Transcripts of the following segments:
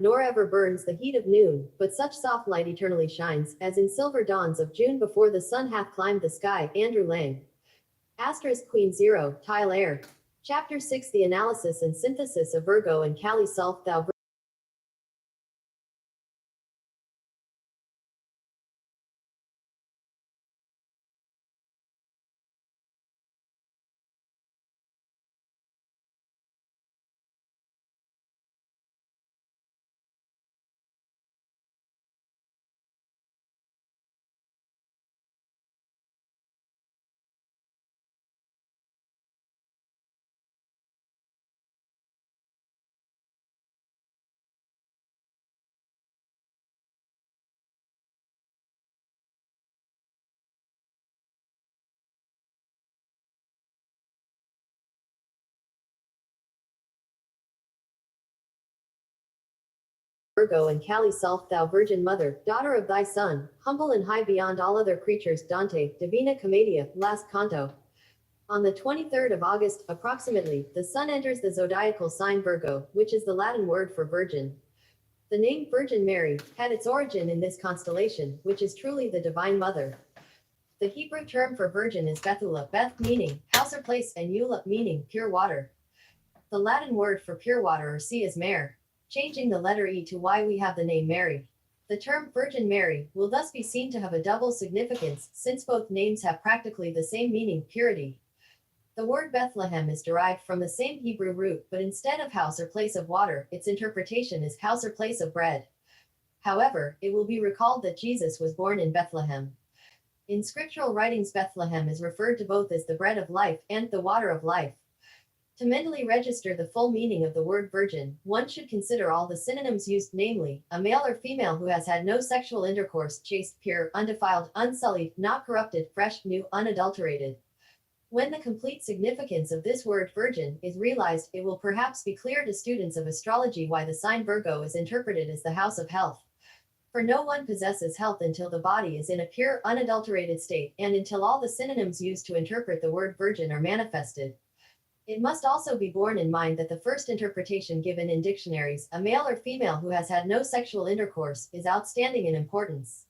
nor ever burns the heat of noon, but such soft light eternally shines, as in silver dawns of June before the sun hath climbed the sky. Andrew Lang. Queen Zero, Tile Air. Chapter 6, The Analysis and Synthesis of Virgo and Kali Self. Thou Virgo and Kali Self. Thou Virgin Mother, daughter of thy Son, humble and high beyond all other creatures. Dante, Divina Commedia, last canto. On the 23rd of August, approximately, the Sun enters the zodiacal sign Virgo, which is the Latin word for virgin. The name Virgin Mary had its origin in this constellation, which is truly the Divine Mother. The Hebrew term for virgin is Bethula, Beth meaning house or place, and Eula meaning pure water. The Latin word for pure water or sea is mare. Changing the letter E to Y, we have the name Mary. The term Virgin Mary will thus be seen to have a double significance, since both names have practically the same meaning, purity. The word Bethlehem is derived from the same Hebrew root, but instead of house or place of water, its interpretation is house or place of bread. However, it will be recalled that Jesus was born in Bethlehem. In scriptural writings, Bethlehem is referred to both as the bread of life and the water of life. To mentally register the full meaning of the word virgin, one should consider all the synonyms used, namely, a male or female who has had no sexual intercourse, chaste, pure, undefiled, unsullied, not corrupted, fresh, new, unadulterated. When the complete significance of this word virgin is realized, it will perhaps be clear to students of astrology why the sign Virgo is interpreted as the house of health. For no one possesses health until the body is in a pure, unadulterated state, and until all the synonyms used to interpret the word virgin are manifested. It must also be borne in mind that the first interpretation given in dictionaries, a male or female who has had no sexual intercourse, is outstanding in importance.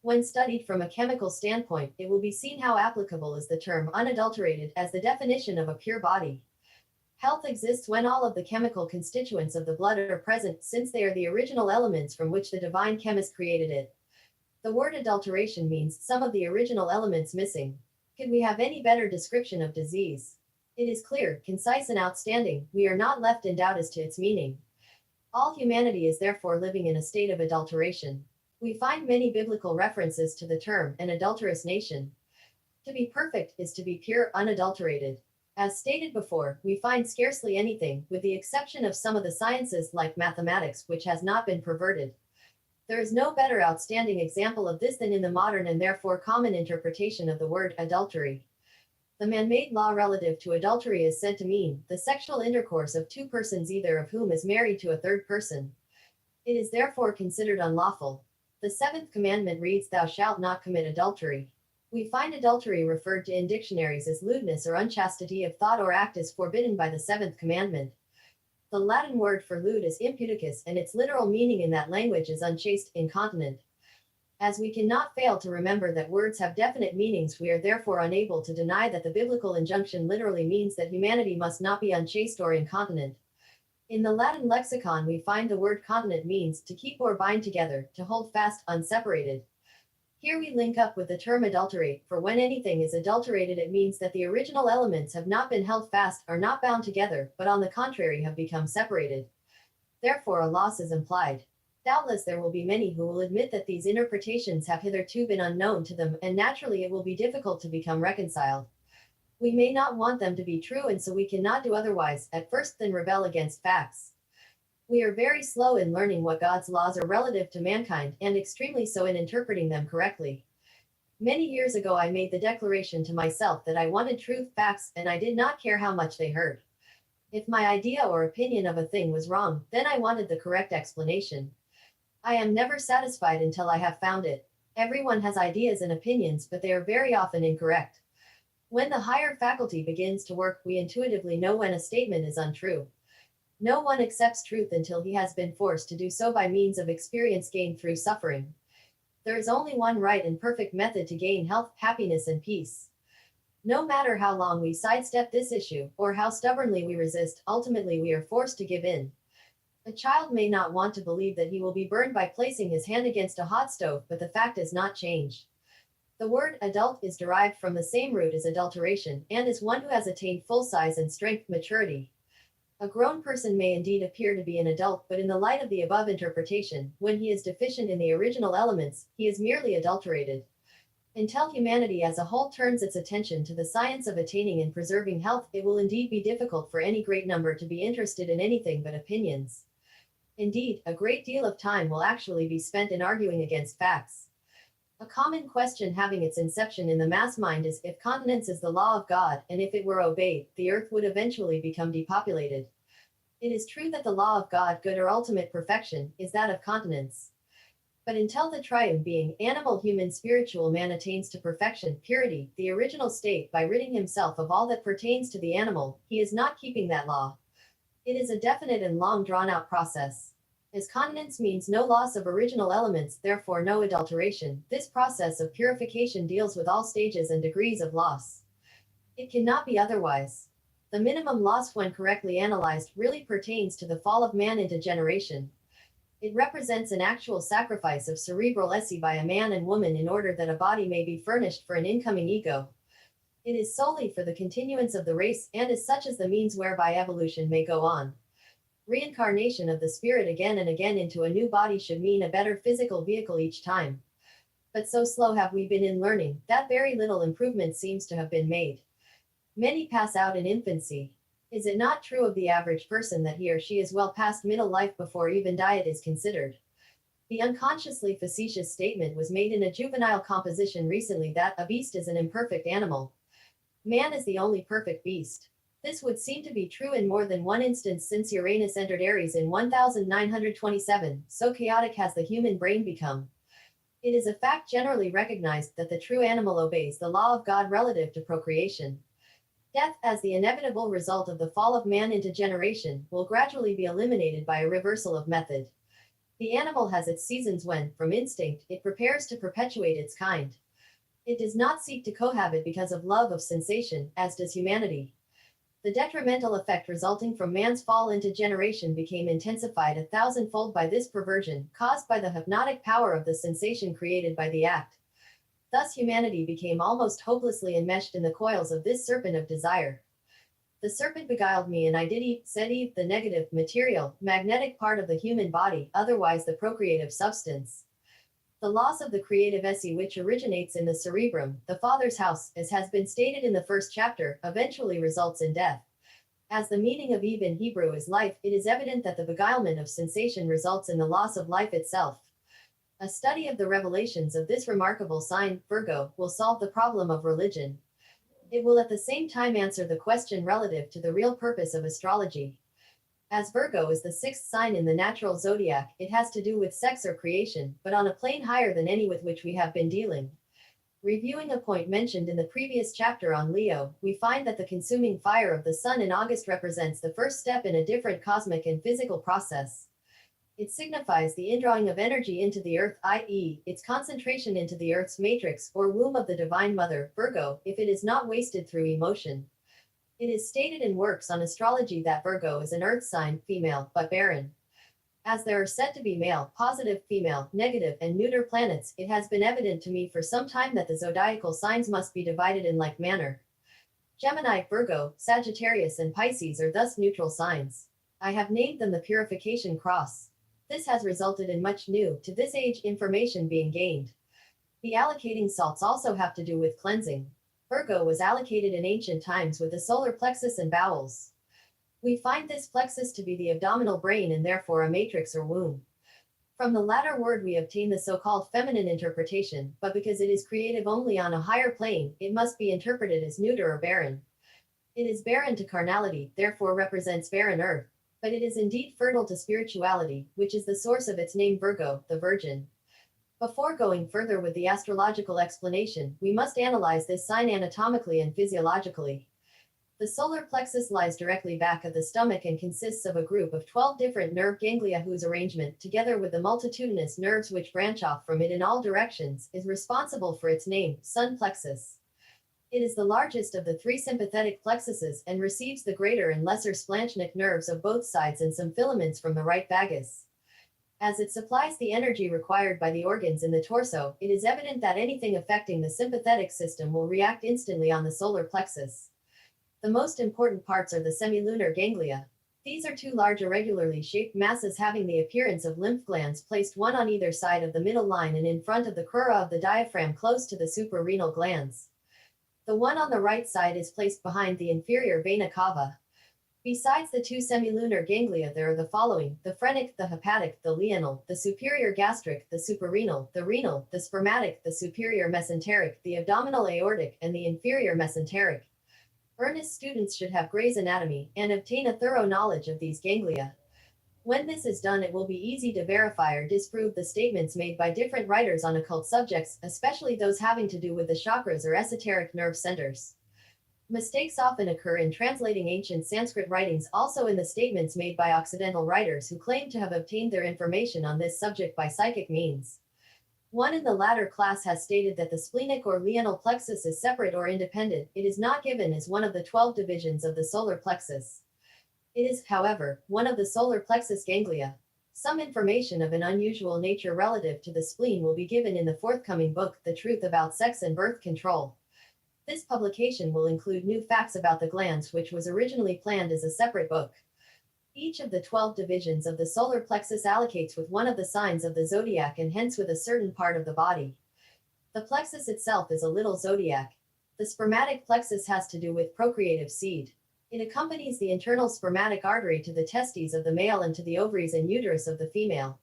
When studied from a chemical standpoint, it will be seen how applicable is the term unadulterated as the definition of a pure body. Health exists when all of the chemical constituents of the blood are present, since they are the original elements from which the divine chemist created it. The word adulteration means some of the original elements missing. Could we have any better description of disease? It is clear, concise, and outstanding. We are not left in doubt as to its meaning. All humanity is therefore living in a state of adulteration. We find many biblical references to the term an adulterous nation. To be perfect is to be pure, unadulterated. As stated before, we find scarcely anything, with the exception of some of the sciences like mathematics, which has not been perverted. There is no better outstanding example of this than in the modern and therefore common interpretation of the word adultery. The man-made law relative to adultery is said to mean the sexual intercourse of two persons, either of whom is married to a third person. It is therefore considered unlawful. The seventh commandment reads, "Thou shalt not commit adultery." We find adultery referred to in dictionaries as lewdness or unchastity of thought or act is forbidden by the seventh commandment. The Latin word for lewd is imputicus, and its literal meaning in that language is unchaste, incontinent. As we cannot fail to remember that words have definite meanings, we are therefore unable to deny that the biblical injunction literally means that humanity must not be unchaste or incontinent. In the Latin lexicon, we find the word continent means to keep or bind together, to hold fast, unseparated. Here we link up with the term adulterate, for when anything is adulterated, it means that the original elements have not been held fast, are not bound together, but on the contrary have become separated. Therefore, a loss is implied. Doubtless there will be many who will admit that these interpretations have hitherto been unknown to them, and naturally it will be difficult to become reconciled. We may not want them to be true, and so we cannot do otherwise, at first, than rebel against facts. We are very slow in learning what God's laws are relative to mankind, and extremely so in interpreting them correctly. Many years ago I made the declaration to myself that I wanted truth, facts, and I did not care how much they hurt. If my idea or opinion of a thing was wrong, then I wanted the correct explanation. I am never satisfied until I have found it. Everyone has ideas and opinions, but they are very often incorrect. When the higher faculty begins to work, we intuitively know when a statement is untrue. No one accepts truth until he has been forced to do so by means of experience gained through suffering. There is only one right and perfect method to gain health, happiness, and peace. No matter how long we sidestep this issue, or how stubbornly we resist, ultimately we are forced to give in. A child may not want to believe that he will be burned by placing his hand against a hot stove, but the fact does not change. The word adult is derived from the same root as adulteration, and is one who has attained full size and strength maturity. A grown person may indeed appear to be an adult, but in the light of the above interpretation, when he is deficient in the original elements, he is merely adulterated. Until humanity as a whole turns its attention to the science of attaining and preserving health, it will indeed be difficult for any great number to be interested in anything but opinions. Indeed, a great deal of time will actually be spent in arguing against facts. A common question having its inception in the mass mind is, if continence is the law of God, and if it were obeyed, the earth would eventually become depopulated. It is true that the law of God, good or ultimate perfection, is that of continence. But until the triune being, animal, human, spiritual man attains to perfection, purity, the original state, by ridding himself of all that pertains to the animal, he is not keeping that law. It is a definite and long drawn out process. As continence means no loss of original elements, therefore no adulteration, this process of purification deals with all stages and degrees of loss. It cannot be otherwise. The minimum loss, when correctly analyzed, really pertains to the fall of man into generation. It represents an actual sacrifice of cerebral esse by a man and woman in order that a body may be furnished for an incoming ego. It is solely for the continuance of the race, and is such as the means whereby evolution may go on. Reincarnation of the spirit again and again into a new body should mean a better physical vehicle each time. But so slow have we been in learning, that very little improvement seems to have been made. Many pass out in infancy. Is it not true of the average person that he or she is well past middle life before even diet is considered? The unconsciously facetious statement was made in a juvenile composition recently that a beast is an imperfect animal. Man is the only perfect beast. This would seem to be true in more than one instance since Uranus entered Aries in 1927, so chaotic has the human brain become. It is a fact generally recognized that the true animal obeys the law of God relative to procreation. Death, as the inevitable result of the fall of man into generation, will gradually be eliminated by a reversal of method. The animal has its seasons when, from instinct, it prepares to perpetuate its kind. It does not seek to cohabit because of love of sensation, as does humanity. The detrimental effect resulting from man's fall into generation became intensified 1,000-fold by this perversion, caused by the hypnotic power of the sensation created by the act. Thus humanity became almost hopelessly enmeshed in the coils of this serpent of desire. The serpent beguiled me and I did eat, said Eve, the negative, material, magnetic part of the human body, otherwise the procreative substance. The loss of the creative esse which originates in the cerebrum, the Father's house, as has been stated in the first chapter, eventually results in death. As the meaning of Eve in Hebrew is life, it is evident that the beguilement of sensation results in the loss of life itself. A study of the revelations of this remarkable sign, Virgo, will solve the problem of religion. It will at the same time answer the question relative to the real purpose of astrology. As Virgo is the sixth sign in the natural zodiac, it has to do with sex or creation, but on a plane higher than any with which we have been dealing. Reviewing a point mentioned in the previous chapter on Leo, we find that the consuming fire of the sun in August represents the first step in a different cosmic and physical process. It signifies the indrawing of energy into the earth, i.e., its concentration into the earth's matrix, or womb of the Divine Mother, Virgo, if it is not wasted through emotion. It is stated in works on astrology that Virgo is an earth sign, female, but barren. As there are said to be male, positive, female, negative, and neuter planets, it has been evident to me for some time that the zodiacal signs must be divided in like manner. Gemini, Virgo, Sagittarius, and Pisces are thus neutral signs. I have named them the purification cross. This has resulted in much new, to this age, information being gained. The allocating salts also have to do with cleansing. Virgo was allocated in ancient times with the solar plexus and bowels. We find this plexus to be the abdominal brain and therefore a matrix or womb. From the latter word we obtain the so-called feminine interpretation, but because it is creative only on a higher plane, it must be interpreted as neuter or barren. It is barren to carnality, therefore represents barren earth. But it is indeed fertile to spirituality, which is the source of its name Virgo, the Virgin. Before going further with the astrological explanation, we must analyze this sign anatomically and physiologically. The solar plexus lies directly back of the stomach and consists of a group of 12 different nerve ganglia whose arrangement, together with the multitudinous nerves which branch off from it in all directions, is responsible for its name, sun plexus. It is the largest of the three sympathetic plexuses and receives the greater and lesser splanchnic nerves of both sides and some filaments from the right vagus. As it supplies the energy required by the organs in the torso, it is evident that anything affecting the sympathetic system will react instantly on the solar plexus. The most important parts are the semilunar ganglia. These are two large irregularly shaped masses having the appearance of lymph glands placed one on either side of the middle line and in front of the crura of the diaphragm close to the suprarenal glands. The one on the right side is placed behind the inferior vena cava. Besides the two semilunar ganglia, there are the following: the phrenic, the hepatic, the leonal, the superior gastric, the suprarenal, the renal, the spermatic, the superior mesenteric, the abdominal aortic, and the inferior mesenteric. Earnest students should have Gray's Anatomy and obtain a thorough knowledge of these ganglia. When this is done, it will be easy to verify or disprove the statements made by different writers on occult subjects, especially those having to do with the chakras or esoteric nerve centers. Mistakes often occur in translating ancient Sanskrit writings, also in the statements made by Occidental writers who claim to have obtained their information on this subject by psychic means. One in the latter class has stated that the splenic or leonal plexus is separate or independent. It is not given as one of the 12 divisions of the solar plexus. It is, however, one of the solar plexus ganglia. Some information of an unusual nature relative to the spleen will be given in the forthcoming book, The Truth About Sex and Birth Control. This publication will include new facts about the glands, which was originally planned as a separate book. Each of the 12 divisions of the solar plexus allocates with one of the signs of the zodiac and hence with a certain part of the body. The plexus itself is a little zodiac. The spermatic plexus has to do with procreative seed. It accompanies the internal spermatic artery to the testes of the male and to the ovaries and uterus of the female.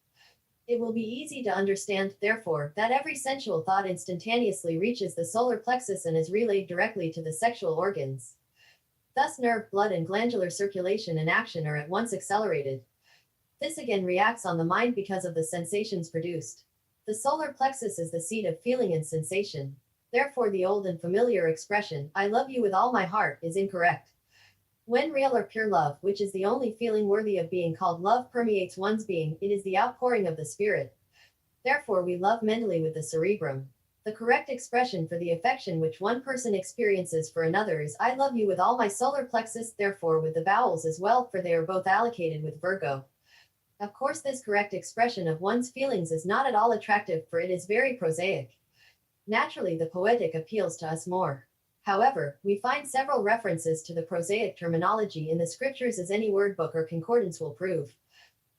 It will be easy to understand, therefore, that every sensual thought instantaneously reaches the solar plexus and is relayed directly to the sexual organs. Thus, nerve, blood, and glandular circulation and action are at once accelerated. This again reacts on the mind because of the sensations produced. The solar plexus is the seat of feeling and sensation. Therefore, the old and familiar expression, "I love you with all my heart," is incorrect. When real or pure love, which is the only feeling worthy of being called love, permeates one's being, it is the outpouring of the spirit. Therefore, we love mentally with the cerebrum. The correct expression for the affection which one person experiences for another is, "I love you with all my solar plexus," therefore with the vowels as well, for they are both allocated with Virgo. Of course, this correct expression of one's feelings is not at all attractive, for it is very prosaic. Naturally, the poetic appeals to us more. However, we find several references to the prosaic terminology in the scriptures, as any word book or concordance will prove.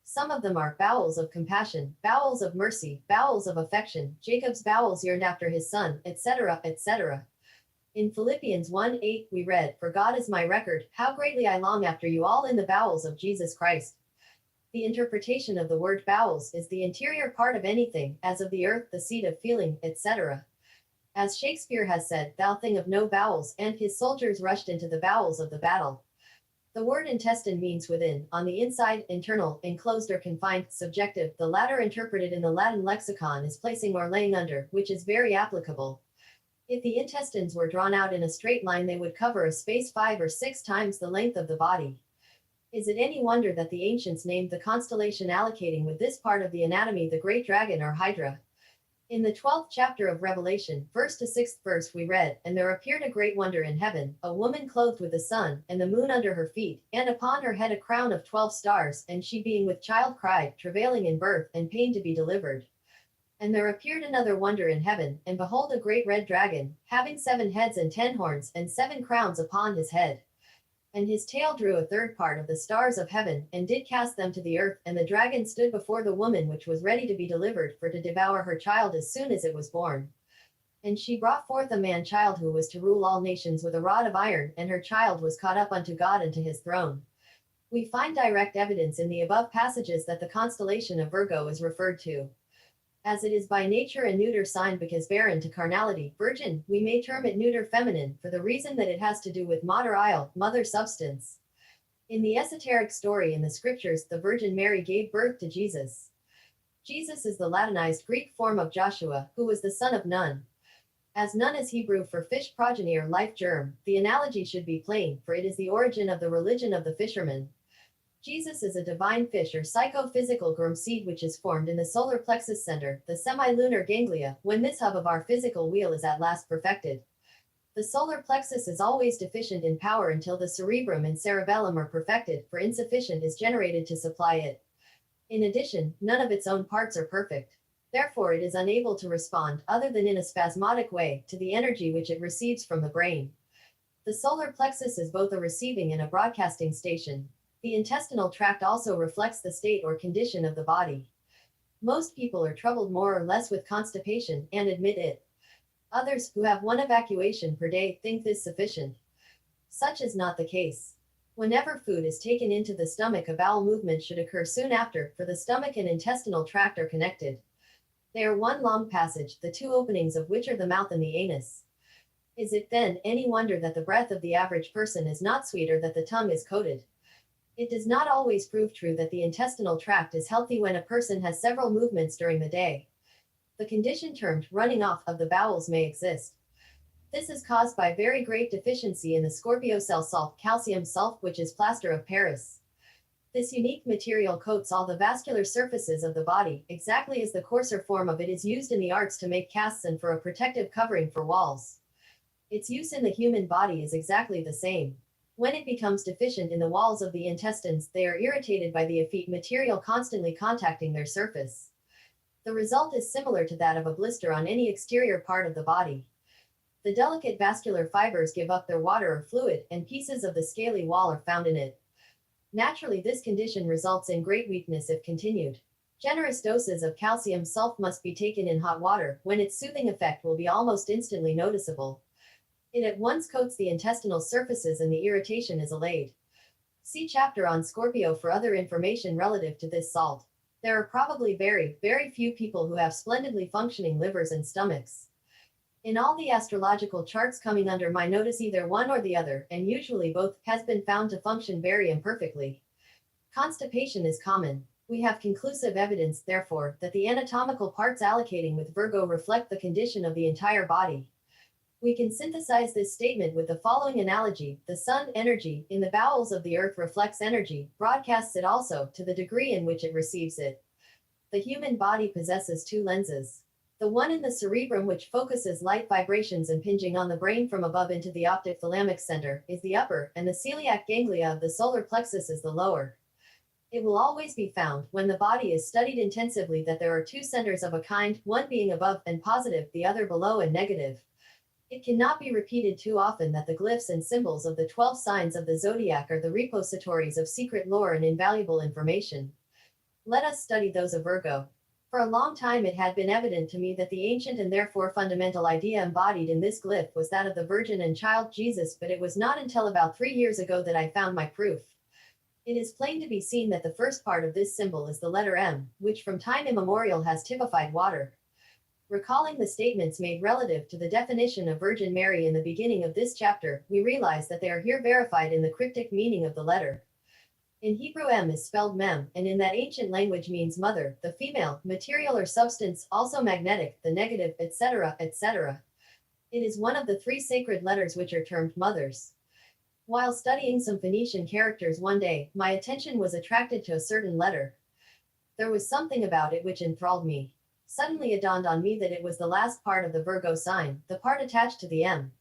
Some of them are bowels of compassion, bowels of mercy, bowels of affection, Jacob's bowels yearned after his son, etc., etc. In Philippians 1:8 we read, "For God is my record, how greatly I long after you all in the bowels of Jesus Christ." The interpretation of the word bowels is the interior part of anything, as of the earth, the seat of feeling, etc. As Shakespeare has said, "Thou thing of no bowels," and his soldiers rushed into the bowels of the battle. The word intestine means within, on the inside, internal, enclosed or confined, subjective. The latter, interpreted in the Latin lexicon, is placing or laying under, which is very applicable. If the intestines were drawn out in a straight line, they would cover a space 5 or 6 times the length of the body. Is it any wonder that the ancients named the constellation allocating with this part of the anatomy the Great Dragon or Hydra? In the 12th chapter of Revelation, 1st to 6th verse, we read, "And there appeared a great wonder in heaven, a woman clothed with the sun, and the moon under her feet, and upon her head a crown of 12 stars, and she being with child cried, travailing in birth, and pain to be delivered. And there appeared another wonder in heaven, and behold a great red dragon, having 7 heads and 10 horns, and 7 crowns upon his head. And his tail drew a third part of the stars of heaven, and did cast them to the earth. And the dragon stood before the woman which was ready to be delivered, for to devour her child as soon as it was born. And she brought forth a man child who was to rule all nations with a rod of iron, and her child was caught up unto God and to his throne." We find direct evidence in the above passages that the constellation of Virgo is referred to. As it is by nature a neuter sign because barren to carnality, virgin, we may term it neuter feminine, for the reason that it has to do with mater isle, mother substance. In the esoteric story in the scriptures, the Virgin Mary gave birth to Jesus. Jesus is the Latinized Greek form of Joshua, who was the son of Nun. As nun is Hebrew for fish progeny or life germ, the analogy should be plain, for it is the origin of the religion of the fishermen. Jesus is a divine fish or psychophysical germ seed which is formed in the solar plexus center, the semi-lunar ganglia, when this hub of our physical wheel is at last perfected. The solar plexus is always deficient in power until the cerebrum and cerebellum are perfected, for insufficient is generated to supply it. In addition, none of its own parts are perfect. Therefore, it is unable to respond, other than in a spasmodic way, to the energy which it receives from the brain. The solar plexus is both a receiving and a broadcasting station. The intestinal tract also reflects the state or condition of the body. Most people are troubled more or less with constipation and admit it. Others, who have one evacuation per day, think this sufficient. Such is not the case. Whenever food is taken into the stomach, a bowel movement should occur soon after, for the stomach and intestinal tract are connected. They are one long passage, the two openings of which are the mouth and the anus. Is it, then, any wonder that the breath of the average person is not sweet or that the tongue is coated? It does not always prove true that the intestinal tract is healthy when a person has several movements during the day. The condition termed running off of the bowels may exist. This is caused by very great deficiency in the Scorpio cell salt, calcium sulf, which is plaster of Paris. This unique material coats all the vascular surfaces of the body, exactly as the coarser form of it is used in the arts to make casts and for a protective covering for walls. Its use in the human body is exactly the same. When it becomes deficient in the walls of the intestines, they are irritated by the effete material constantly contacting their surface. The result is similar to that of a blister on any exterior part of the body. The delicate vascular fibers give up their water or fluid, and pieces of the scaly wall are found in it. Naturally, this condition results in great weakness if continued. Generous doses of calcium sulf must be taken in hot water, when its soothing effect will be almost instantly noticeable. It at once coats the intestinal surfaces and the irritation is allayed. See chapter on Scorpio for other information relative to this salt. There are probably very, very few people who have splendidly functioning livers and stomachs. In all the astrological charts coming under my notice, either one or the other, and usually both, has been found to function very imperfectly. Constipation is common. We have conclusive evidence, therefore, that the anatomical parts allocating with Virgo reflect the condition of the entire body. We can synthesize this statement with the following analogy: the sun, energy, in the bowels of the earth reflects energy, broadcasts it also, to the degree in which it receives it. The human body possesses two lenses. The one in the cerebrum, which focuses light vibrations impinging on the brain from above into the optic-thalamic center, is the upper, and the celiac ganglia of the solar plexus is the lower. It will always be found, when the body is studied intensively, that there are two centers of a kind, one being above and positive, the other below and negative. It cannot be repeated too often that the glyphs and symbols of the 12 signs of the zodiac are the repositories of secret lore and invaluable information. Let us study those of Virgo. For a long time it had been evident to me that the ancient and therefore fundamental idea embodied in this glyph was that of the Virgin and Child Jesus, but it was not until about 3 years ago that I found my proof. It is plain to be seen that the first part of this symbol is the letter M, which from time immemorial has typified water. Recalling the statements made relative to the definition of Virgin Mary in the beginning of this chapter, we realize that they are here verified in the cryptic meaning of the letter. In Hebrew, M is spelled mem, and in that ancient language means mother, the female, material or substance, also magnetic, the negative, etc., etc. It is one of the 3 sacred letters which are termed mothers. While studying some Phoenician characters one day, my attention was attracted to a certain letter. There was something about it which enthralled me. Suddenly it dawned on me that it was the last part of the Virgo sign, the part attached to the M.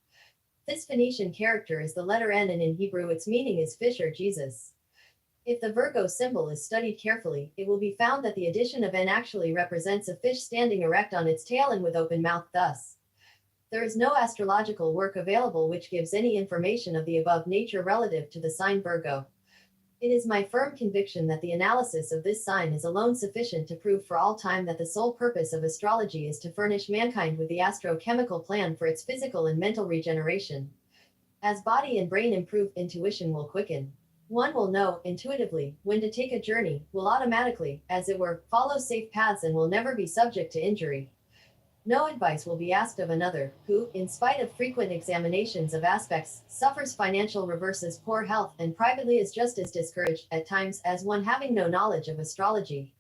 This Phoenician character is the letter N, and in Hebrew its meaning is fish or Jesus. If the Virgo symbol is studied carefully, it will be found that the addition of N actually represents a fish standing erect on its tail and with open mouth. Thus, there is no astrological work available which gives any information of the above nature relative to the sign Virgo. It is my firm conviction that the analysis of this sign is alone sufficient to prove for all time that the sole purpose of astrology is to furnish mankind with the astrochemical plan for its physical and mental regeneration. As body and brain improve, intuition will quicken. One will know, intuitively, when to take a journey, will automatically, as it were, follow safe paths and will never be subject to injury. No advice will be asked of another, who, in spite of frequent examinations of aspects, suffers financial reverses, poor health, and privately is just as discouraged, at times, as one having no knowledge of astrology.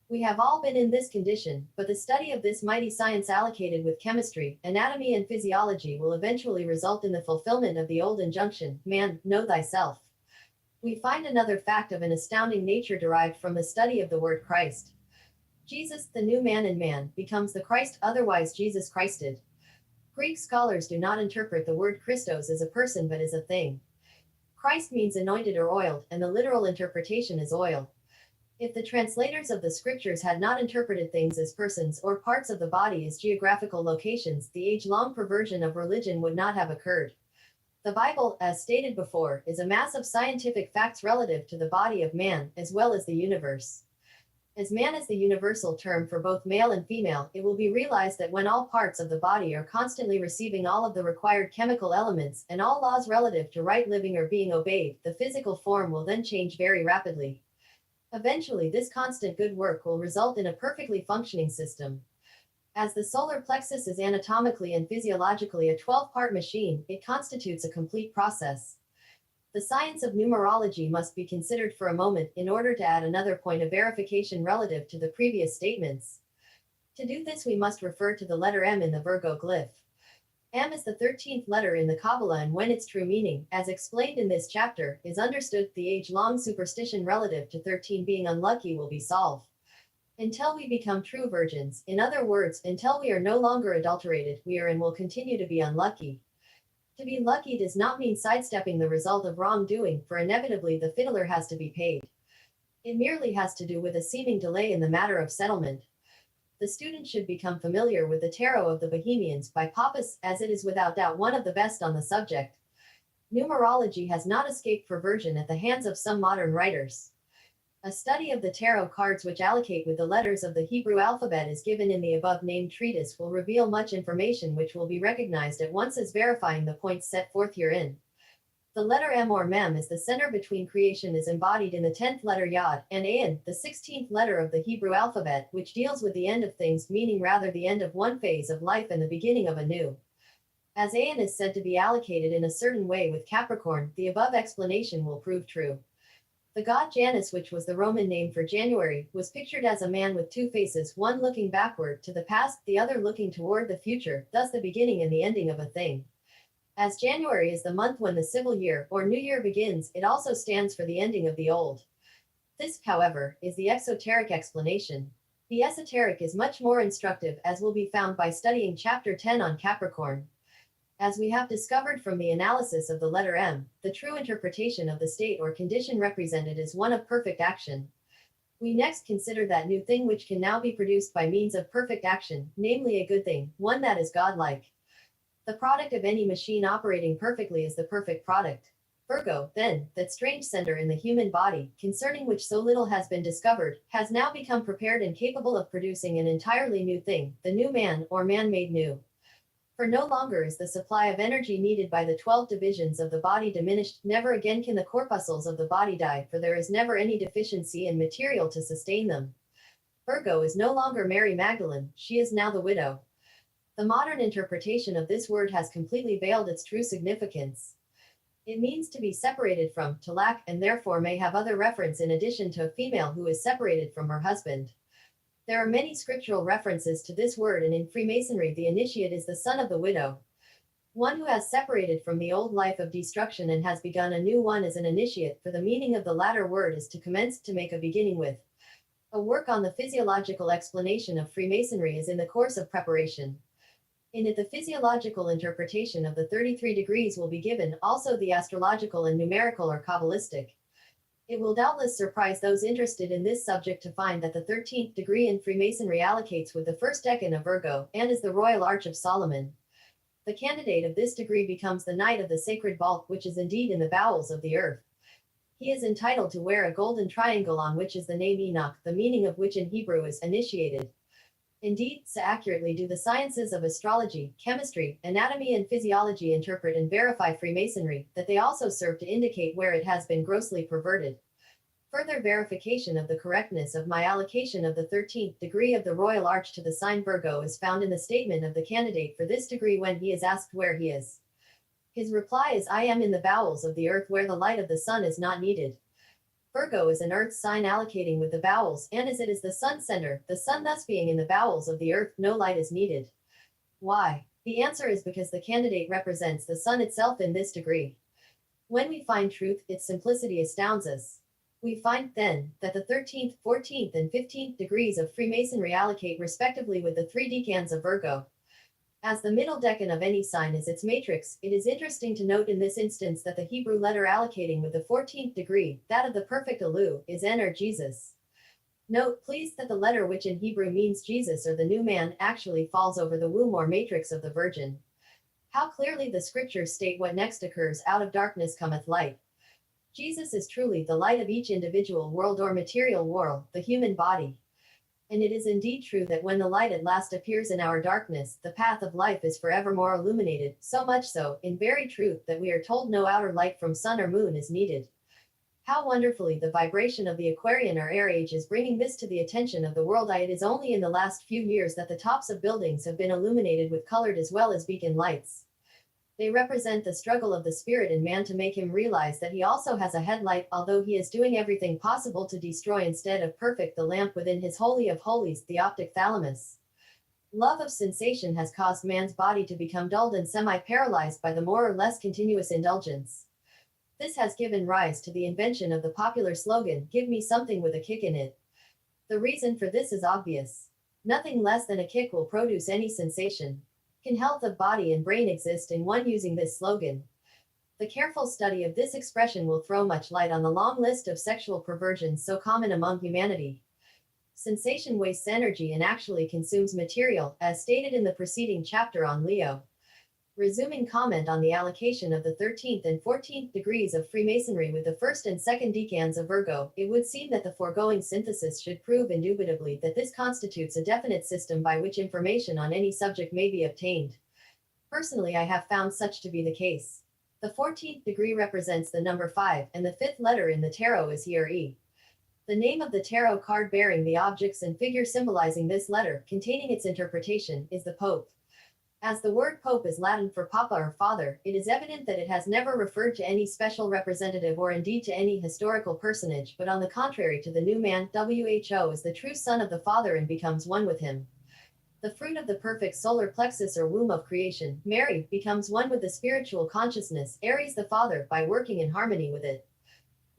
We have all been in this condition, but the study of this mighty science allocated with chemistry, anatomy, and physiology will eventually result in the fulfillment of the old injunction, man, know thyself. We find another fact of an astounding nature derived from the study of the word Christ. Jesus, the new man in man, becomes the Christ, otherwise Jesus Christed. Greek scholars do not interpret the word Christos as a person but as a thing. Christ means anointed or oiled, and the literal interpretation is oil. If the translators of the scriptures had not interpreted things as persons or parts of the body as geographical locations, the age-long perversion of religion would not have occurred. The Bible, as stated before, is a mass of scientific facts relative to the body of man, as well as the universe. As man is the universal term for both male and female, it will be realized that when all parts of the body are constantly receiving all of the required chemical elements, and all laws relative to right living are being obeyed, the physical form will then change very rapidly. Eventually, this constant good work will result in a perfectly functioning system. As the solar plexus is anatomically and physiologically a 12-part machine, it constitutes a complete process. The science of numerology must be considered for a moment in order to add another point of verification relative to the previous statements. To do this, we must refer to the letter M in the Virgo glyph. M is the 13th letter in the Kabbalah, and when its true meaning, as explained in this chapter, is understood, the age-long superstition relative to 13 being unlucky will be solved. Until we become true virgins, in other words, until we are no longer adulterated, we are and will continue to be unlucky. To be lucky does not mean sidestepping the result of wrongdoing, for inevitably the fiddler has to be paid. It merely has to do with a seeming delay in the matter of settlement. The student should become familiar with the tarot of the Bohemians by Pappus, as it is without doubt one of the best on the subject. Numerology has not escaped perversion at the hands of some modern writers. A study of the tarot cards, which allocate with the letters of the Hebrew alphabet, is given in the above-named treatise, will reveal much information which will be recognized at once as verifying the points set forth herein. The letter M or Mem is the center between creation, is embodied in the 10th letter Yod, and Ayin, the 16th letter of the Hebrew alphabet, which deals with the end of things, meaning rather the end of one phase of life and the beginning of a new. As Ayin is said to be allocated in a certain way with Capricorn, the above explanation will prove true. The god Janus, which was the Roman name for January, was pictured as a man with two faces, one looking backward to the past, the other looking toward the future, thus the beginning and the ending of a thing. As January is the month when the civil year, or new year, begins, it also stands for the ending of the old. This, however, is the exoteric explanation. The esoteric is much more instructive, as will be found by studying Chapter 10 on Capricorn. As we have discovered from the analysis of the letter M, the true interpretation of the state or condition represented is one of perfect action. We next consider that new thing which can now be produced by means of perfect action, namely a good thing, one that is godlike. The product of any machine operating perfectly is the perfect product. Virgo, then, that strange center in the human body, concerning which so little has been discovered, has now become prepared and capable of producing an entirely new thing, the new man, or man made new. For no longer is the supply of energy needed by the 12 divisions of the body diminished, never again can the corpuscles of the body die, for there is never any deficiency in material to sustain them. Virgo is no longer Mary Magdalene, she is now the widow. The modern interpretation of this word has completely veiled its true significance. It means to be separated from, to lack, and therefore may have other reference in addition to a female who is separated from her husband. There are many scriptural references to this word, and in Freemasonry the initiate is the son of the widow. One who has separated from the old life of destruction and has begun a new one is an initiate, for the meaning of the latter word is to commence, to make a beginning with. A work on the physiological explanation of Freemasonry is in the course of preparation. In it, the physiological interpretation of the 33 degrees will be given, also the astrological and numerical or Kabbalistic. It will doubtless surprise those interested in this subject to find that the 13th degree in Freemasonry allocates with the first decan of Virgo, and is the Royal Arch of Solomon. The candidate of this degree becomes the Knight of the Sacred Vault, which is indeed in the bowels of the earth. He is entitled to wear a golden triangle on which is the name Enoch, the meaning of which in Hebrew is initiated. Indeed, so accurately do the sciences of astrology, chemistry, anatomy, and physiology interpret and verify Freemasonry, that they also serve to indicate where it has been grossly perverted. Further verification of the correctness of my allocation of the 13th degree of the Royal Arch to the sign Virgo is found in the statement of the candidate for this degree when he is asked where he is. His reply is, I am in the bowels of the earth where the light of the sun is not needed. Virgo is an earth sign allocating with the bowels, and as it is the sun center, the sun thus being in the bowels of the earth, no light is needed. Why? The answer is because the candidate represents the sun itself in this degree. When we find truth, its simplicity astounds us. We find, then, that the 13th, 14th, and 15th degrees of Freemasonry allocate respectively with the 3 decans of Virgo. As the middle decan of any sign is its matrix, it is interesting to note in this instance that the Hebrew letter allocating with the 14th degree, that of the perfect Elu, is N or Jesus. Note, please, that the letter which in Hebrew means Jesus or the new man actually falls over the womb or matrix of the Virgin. How clearly the scriptures state what next occurs: out of darkness cometh light. Jesus is truly the light of each individual world or material world, the human body. And it is indeed true that when the light at last appears in our darkness, the path of life is forevermore illuminated, so much so, in very truth, that we are told no outer light from sun or moon is needed. How wonderfully the vibration of the Aquarian or air age is bringing this to the attention of the world. It is only in the last few years that the tops of buildings have been illuminated with colored as well as beacon lights. They represent the struggle of the spirit in man to make him realize that he also has a headlight, although he is doing everything possible to destroy instead of perfect the lamp within his holy of holies, the optic thalamus. Love of sensation has caused man's body to become dulled and semi-paralyzed by the more or less continuous indulgence. This has given rise to the invention of the popular slogan, "Give me something with a kick in it." The reason for this is obvious. Nothing less than a kick will produce any sensation. Can health of body and brain exist in one using this slogan? The careful study of this expression will throw much light on the long list of sexual perversions so common among humanity. Sensation wastes energy and actually consumes material, as stated in the preceding chapter on Leo. Resuming comment on the allocation of the 13th and 14th degrees of Freemasonry with the 1st and 2nd decans of Virgo, it would seem that the foregoing synthesis should prove indubitably that this constitutes a definite system by which information on any subject may be obtained. Personally, I have found such to be the case. The 14th degree represents the number 5, and the 5th letter in the tarot is He or E. The name of the tarot card bearing the objects and figure symbolizing this letter, containing its interpretation, is the Pope. As the word Pope is Latin for Papa or Father, it is evident that it has never referred to any special representative or indeed to any historical personage, but on the contrary to the new man, who is the true son of the Father and becomes one with him. The fruit of the perfect solar plexus or womb of creation, Mary, becomes one with the spiritual consciousness, Aries the Father, by working in harmony with it.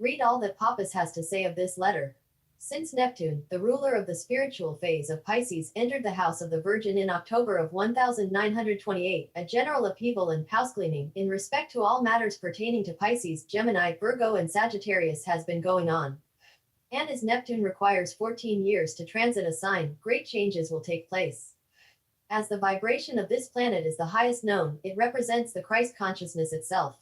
Read all that Pappus has to say of this letter. Since Neptune, the ruler of the spiritual phase of Pisces, entered the house of the Virgin in October of 1928, a general upheaval and housecleaning, in respect to all matters pertaining to Pisces, Gemini, Virgo and Sagittarius has been going on. And as Neptune requires 14 years to transit a sign, great changes will take place. As the vibration of this planet is the highest known, it represents the Christ consciousness itself.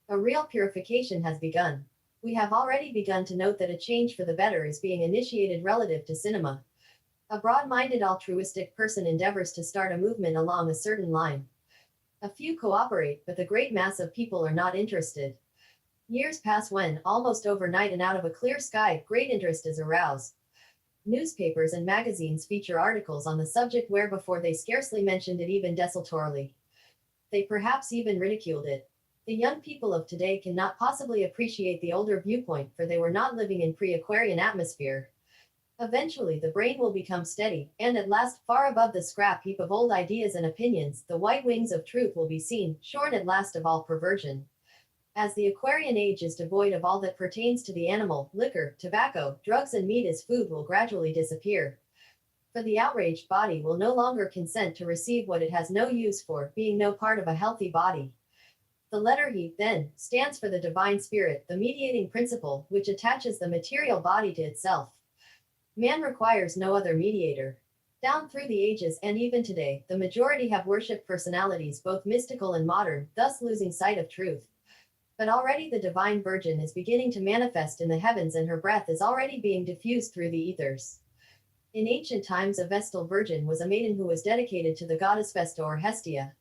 A real purification has begun. We have already begun to note that a change for the better is being initiated relative to cinema. A broad-minded altruistic person endeavors to start a movement along a certain line. A few cooperate, but the great mass of people are not interested. Years pass when, almost overnight and out of a clear sky, great interest is aroused. Newspapers and magazines feature articles on the subject where before they scarcely mentioned it even desultorily. They perhaps even ridiculed it. The young people of today cannot possibly appreciate the older viewpoint, for they were not living in pre-Aquarian atmosphere. Eventually the brain will become steady, and at last, far above the scrap heap of old ideas and opinions, the white wings of truth will be seen, shorn at last of all perversion. As the Aquarian age is devoid of all that pertains to the animal, liquor, tobacco, drugs and meat as food will gradually disappear. For the outraged body will no longer consent to receive what it has no use for, being no part of a healthy body. The letter He, then, stands for the divine spirit, the mediating principle, which attaches the material body to itself. Man requires no other mediator. Down through the ages, and even today, the majority have worshipped personalities both mystical and modern, thus losing sight of truth. But already the divine Virgin is beginning to manifest in the heavens, and her breath is already being diffused through the ethers. In ancient times, a Vestal Virgin was a maiden who was dedicated to the goddess Vesta or Hestia.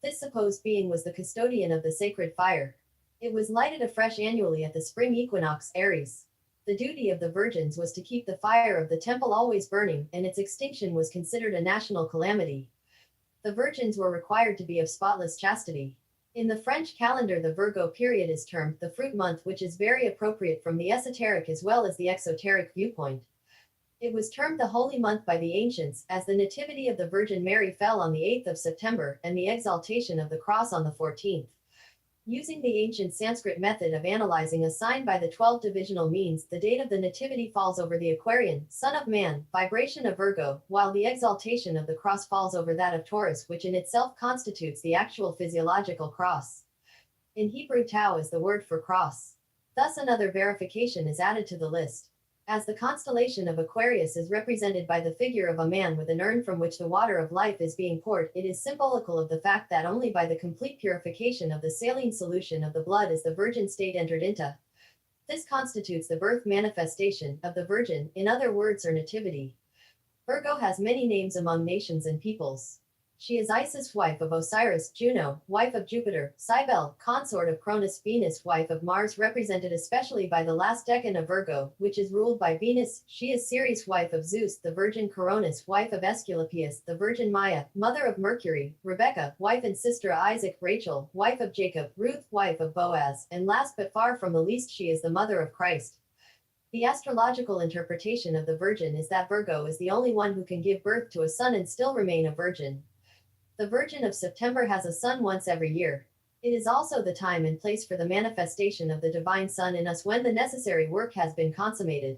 This supposed being was the custodian of the sacred fire. It was lighted afresh annually at the spring equinox, Aries. The duty of the virgins was to keep the fire of the temple always burning, and its extinction was considered a national calamity. The virgins were required to be of spotless chastity. In the French calendar, the Virgo period is termed the fruit month, which is very appropriate from the esoteric as well as the exoteric viewpoint. It was termed the holy month by the ancients, as the nativity of the Virgin Mary fell on the 8th of September, and the exaltation of the cross on the 14th. Using the ancient Sanskrit method of analyzing a sign by the 12 divisional means, the date of the nativity falls over the Aquarian, son of man, vibration of Virgo, while the exaltation of the cross falls over that of Taurus, which in itself constitutes the actual physiological cross. In Hebrew, tau is the word for cross. Thus another verification is added to the list. As the constellation of Aquarius is represented by the figure of a man with an urn from which the water of life is being poured, it is symbolical of the fact that only by the complete purification of the saline solution of the blood is the virgin state entered into. This constitutes the birth manifestation of the Virgin, in other words, her nativity. Virgo has many names among nations and peoples. She is Isis, wife of Osiris, Juno, wife of Jupiter, Cybele, consort of Cronus, Venus, wife of Mars, represented especially by the last decan of Virgo, which is ruled by Venus. She is Ceres, wife of Zeus, the Virgin Coronis, wife of Aesculapius, the Virgin Maya, mother of Mercury, Rebecca, wife and sister of Isaac, Rachel, wife of Jacob, Ruth, wife of Boaz, and last but far from the least, she is the mother of Christ. The astrological interpretation of the Virgin is that Virgo is the only one who can give birth to a son and still remain a virgin. The Virgin of September has a son once every year. It is also the time and place for the manifestation of the divine Son in us when the necessary work has been consummated.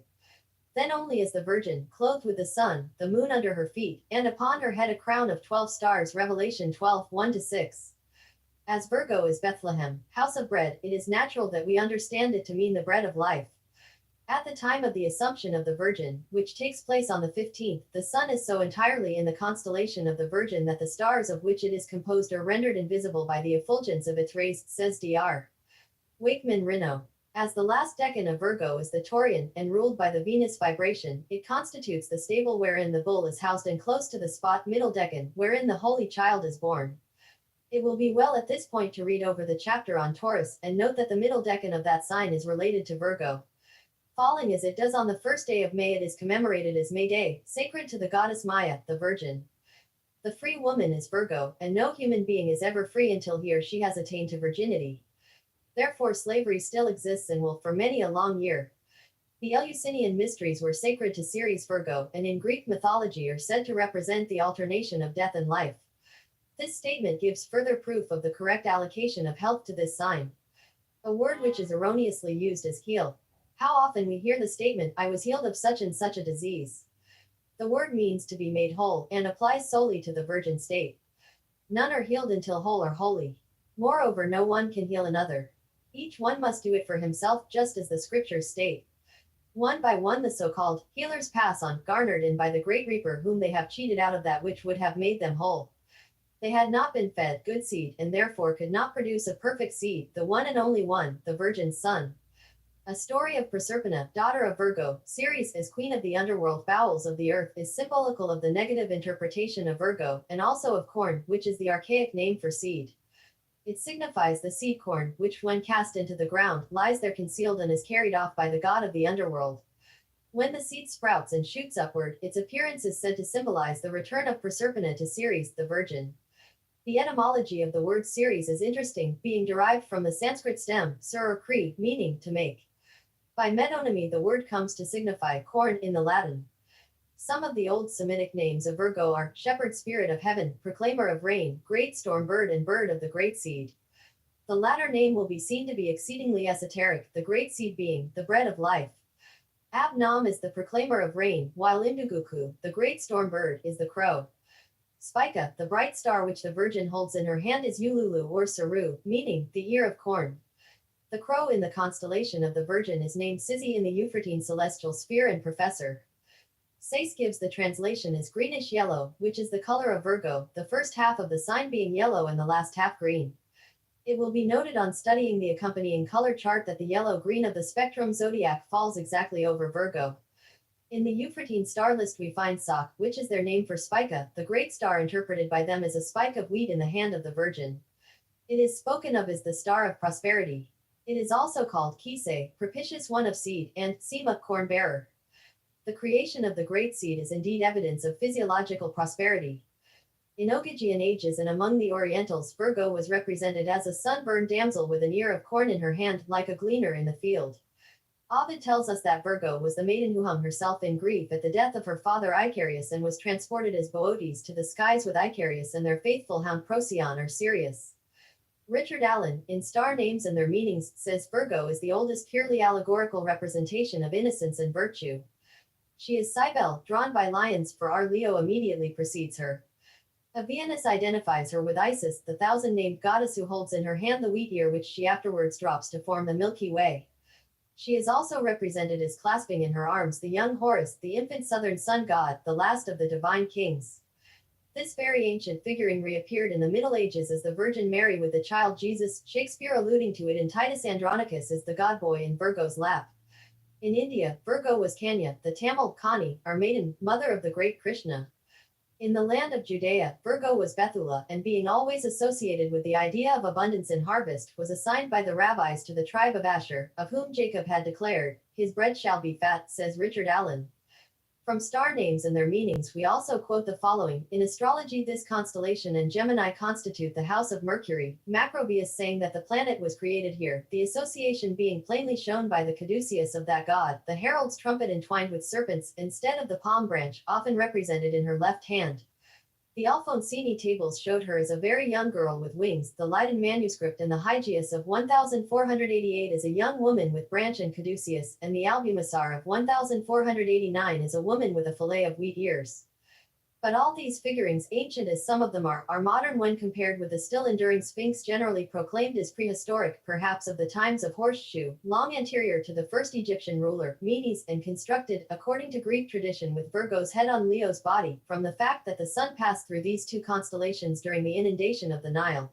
Then only is the Virgin, clothed with the sun, the moon under her feet, and upon her head a crown of 12 stars. Revelation 12, 1-6. As Virgo is Bethlehem, house of bread, it is natural that we understand it to mean the bread of life. At the time of the Assumption of the Virgin, which takes place on the 15th, the sun is so entirely in the constellation of the Virgin that the stars of which it is composed are rendered invisible by the effulgence of its rays, says Dr. Wakeman Rino. As the last decan of Virgo is the Taurian, and ruled by the Venus vibration, it constitutes the stable wherein the bull is housed and close to the spot middle decan, wherein the Holy Child is born. It will be well at this point to read over the chapter on Taurus, and note that the middle decan of that sign is related to Virgo. Falling as it does on the first day of May, it is commemorated as May Day, sacred to the goddess Maya, the Virgin. The free woman is Virgo, and no human being is ever free until he or she has attained to virginity. Therefore slavery still exists and will for many a long year. The Eleusinian mysteries were sacred to Ceres Virgo, and in Greek mythology are said to represent the alternation of death and life. This statement gives further proof of the correct allocation of health to this sign. A word which is erroneously used is heal. How often we hear the statement, I was healed of such and such a disease. The word means to be made whole, and applies solely to the virgin state. None are healed until whole or holy. Moreover, no one can heal another. Each one must do it for himself, just as the scriptures state. One by one the so-called healers pass on, garnered in by the great reaper whom they have cheated out of that which would have made them whole. They had not been fed good seed, and therefore could not produce a perfect seed, the one and only one, the Virgin's Son. A story of Proserpina, daughter of Virgo, Ceres as queen of the underworld bowels of the earth, is symbolical of the negative interpretation of Virgo, and also of corn, which is the archaic name for seed. It signifies the seed corn, which when cast into the ground, lies there concealed and is carried off by the god of the underworld. When the seed sprouts and shoots upward, its appearance is said to symbolize the return of Proserpina to Ceres, the Virgin. The etymology of the word Ceres is interesting, being derived from the Sanskrit stem, sur or kri, meaning to make. By metonymy, the word comes to signify corn in the Latin. Some of the old Semitic names of Virgo are shepherd spirit of heaven, proclaimer of rain, great storm bird, and bird of the great seed. The latter name will be seen to be exceedingly esoteric, the great seed being the bread of life. Ab-Nam is the proclaimer of rain, while Imduguku, the great storm bird, is the crow. Spica, the bright star which the Virgin holds in her hand, is Ululu or Saru, meaning the ear of corn. The crow in the constellation of the Virgin is named Sizzi in the Euphratine celestial sphere and professor. Sayce gives the translation as greenish yellow, which is the color of Virgo, the first half of the sign being yellow and the last half green. It will be noted on studying the accompanying color chart that the yellow-green of the spectrum zodiac falls exactly over Virgo. In the Euphratine star list we find Sak, which is their name for Spica, the great star interpreted by them as a spike of wheat in the hand of the Virgin. It is spoken of as the star of prosperity. It is also called Kisei, propitious one of seed, and Sima, corn bearer. The creation of the great seed is indeed evidence of physiological prosperity. In Ogygian ages and among the Orientals, Virgo was represented as a sunburned damsel with an ear of corn in her hand, like a gleaner in the field. Ovid tells us that Virgo was the maiden who hung herself in grief at the death of her father Icarius and was transported as Boötes to the skies with Icarius and their faithful hound Procyon or Sirius. Richard Allen, in Star Names and Their Meanings, says Virgo is the oldest purely allegorical representation of innocence and virtue. She is Cybele, drawn by lions, for our Leo immediately precedes her. Avienus identifies her with Isis, the thousand-named goddess who holds in her hand the wheat ear which she afterwards drops to form the Milky Way. She is also represented as clasping in her arms the young Horus, the infant southern sun god, the last of the divine kings. This very ancient figurine reappeared in the Middle Ages as the Virgin Mary with the child Jesus, Shakespeare alluding to it in Titus Andronicus as the godboy in Virgo's lap. In India, Virgo was Kanya, the Tamil Kani, our maiden, mother of the great Krishna. In the land of Judea, Virgo was Bethula, and being always associated with the idea of abundance and harvest, was assigned by the rabbis to the tribe of Asher, of whom Jacob had declared, "His bread shall be fat," says Richard Allen. From Star Names and Their Meanings, we also quote the following: in astrology, this constellation and Gemini constitute the house of Mercury, Macrobius saying that the planet was created here, the association being plainly shown by the caduceus of that god, the herald's trumpet entwined with serpents, instead of the palm branch, often represented in her left hand. The Alfonsini tables showed her as a very young girl with wings, the Leiden manuscript and the Hygius of 1488 as a young woman with branch and caduceus, and the Albumisar of 1489 as a woman with a fillet of wheat ears. But all these figurines, ancient as some of them are modern when compared with the still enduring Sphinx generally proclaimed as prehistoric, perhaps of the times of Horseshoe, long anterior to the first Egyptian ruler, Menes, and constructed, according to Greek tradition, with Virgo's head on Leo's body, from the fact that the sun passed through these two constellations during the inundation of the Nile.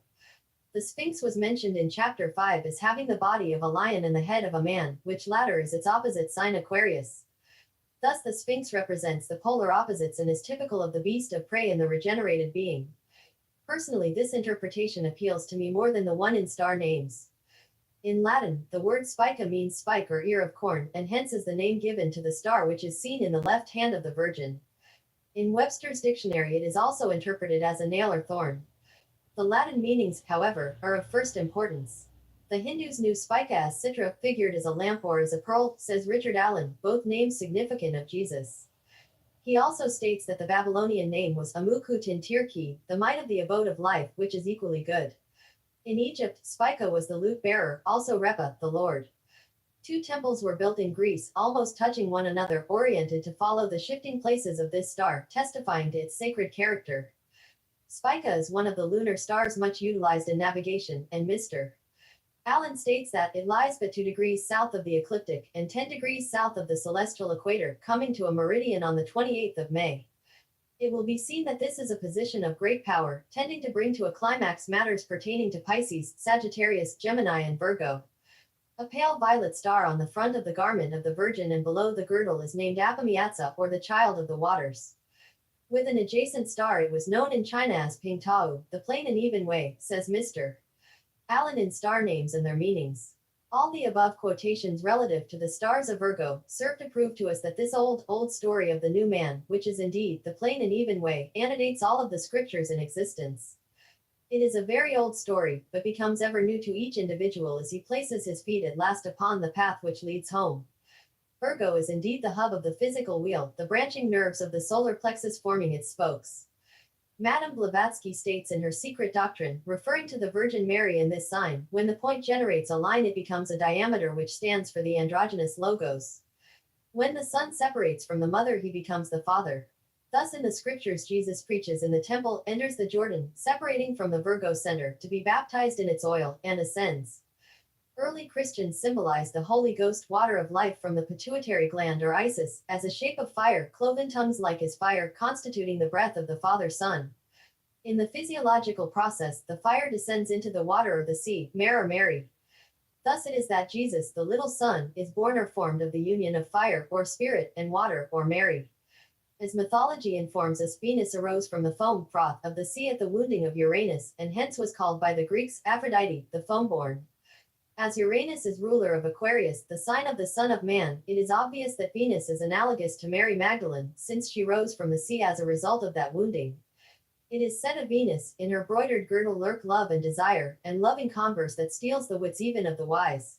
The Sphinx was mentioned in chapter 5 as having the body of a lion and the head of a man, which latter is its opposite sign Aquarius. Thus the Sphinx represents the polar opposites and is typical of the beast of prey and the regenerated being. Personally, this interpretation appeals to me more than the one in Star Names. In Latin, the word spica means spike or ear of corn, and hence is the name given to the star which is seen in the left hand of the Virgin. In Webster's dictionary it is also interpreted as a nail or thorn. The Latin meanings, however, are of first importance. The Hindus knew spica as citra, figured as a lamp or as a pearl, says Richard Allen, both names significant of Jesus. He also states that the Babylonian name was Amukutin Tirki, the might of the abode of life, which is equally good. In Egypt, Spica was the lute bearer, also Repa, the Lord. Two temples were built in Greece, almost touching one another, oriented to follow the shifting places of this star, testifying to its sacred character. Spica is one of the lunar stars much utilized in navigation, and Mr. Allen states that it lies but 2 degrees south of the ecliptic and 10 degrees south of the celestial equator, coming to a meridian on the 28th of May. It will be seen that this is a position of great power, tending to bring to a climax matters pertaining to Pisces, Sagittarius, Gemini, and Virgo. A pale violet star on the front of the garment of the Virgin and below the girdle is named Apamiatsa, or the Child of the Waters. With an adjacent star it was known in China as Ping Tao, the plain and even way, says Mr. Allen in Star Names and Their Meanings. All the above quotations relative to the stars of Virgo serve to prove to us that this old story of the new man, which is indeed the plain and even way, antedates all of the scriptures in existence. It is a very old story, but becomes ever new to each individual as he places his feet at last upon the path which leads home. Virgo is indeed the hub of the physical wheel, the branching nerves of the solar plexus forming its spokes. Madame Blavatsky states in her Secret Doctrine, referring to the Virgin Mary in this sign, when the point generates a line it becomes a diameter which stands for the androgynous logos. When the son separates from the mother he becomes the father. Thus in the scriptures Jesus preaches in the temple, enters the Jordan, separating from the Virgo center, to be baptized in its oil, and ascends. Early Christians symbolized the Holy Ghost water of life from the pituitary gland or Isis, as a shape of fire, cloven tongues like as fire, constituting the breath of the Father-Son. In the physiological process, the fire descends into the water or the sea, Mare or Mary. Thus it is that Jesus, the little Son, is born or formed of the union of fire, or spirit, and water, or Mary. As mythology informs us, Venus arose from the foam froth of the sea at the wounding of Uranus, and hence was called by the Greeks Aphrodite, the foam-born. As Uranus is ruler of Aquarius, the sign of the Son of Man, it is obvious that Venus is analogous to Mary Magdalene, since she rose from the sea as a result of that wounding. It is said of Venus, in her broidered girdle lurk love and desire, and loving converse that steals the wits even of the wise.